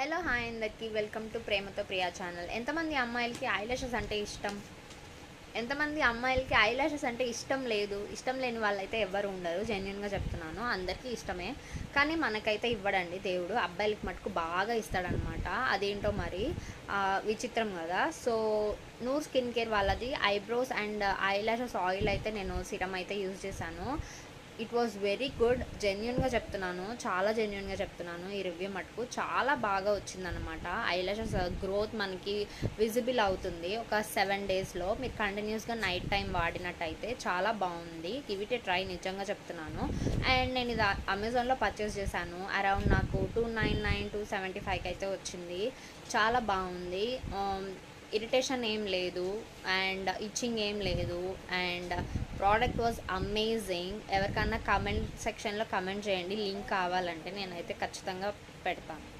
Hello hi అందరికి welcome to ప్రేమతో Priya channel. ఎంతమంది అమ్మాయిలకి ఐలాషెస్ అంటే ఇష్టం? ఎంతమంది అమ్మాయిలకి ఐలాషెస్ అంటే ఇష్టం లేదు? ఇష్టం లేని వాళ్ళైతే ఎవ్వరు ఉండరు. జెన్యున్గా చెప్తున్నాను, అందరికీ ఇష్టమే. కానీ మనకైతే ఇవ్వడండి దేవుడు. అబ్బాయిలకి మటుకు బాగా ఇస్తాడనమాట. అదేంటో మరి విచిత్రం కదా. సో నూర్ స్కిన్ కేర్ వాళ్ళది ఐబ్రోస్ అండ్ ఐలాషెస్ ఆయిల్ అయితే నేను సిరమ్ అయితే యూజ్ చేశాను. It was very good. జెన్యున్గా చెప్తున్నాను, చాలా జెన్యున్గా చెప్తున్నాను. ఈ రివ్యూ మటుకు చాలా బాగా వచ్చిందనమాట. ఐలాషెస్ గ్రోత్ మనకి విజిబుల్ అవుతుంది ఒక 7 డేస్లో. మీరు కంటిన్యూస్గా నైట్ టైం వాడినట్టయితే చాలా బాగుంది. గివ్ ఇట్ ఏ ట్రై, నిజంగా చెప్తున్నాను. అండ్ నేను ఇది అమెజాన్లో పర్చేస్ చేశాను. అరౌండ్ నాకు 299 275కి అయితే వచ్చింది. చాలా బాగుంది. ఇరిటేషన్ ఏం లేదు అండ్ ఇచ్చింగ్ ఏం లేదు అండ్ ప్రోడక్ట్ వాజ్ అమేజింగ్. ఎవరికన్నా కమెంట్ సెక్షన్లో కమెంట్ చేయండి, లింక్ కావాలంటే నేనైతే ఖచ్చితంగా పెడతాను.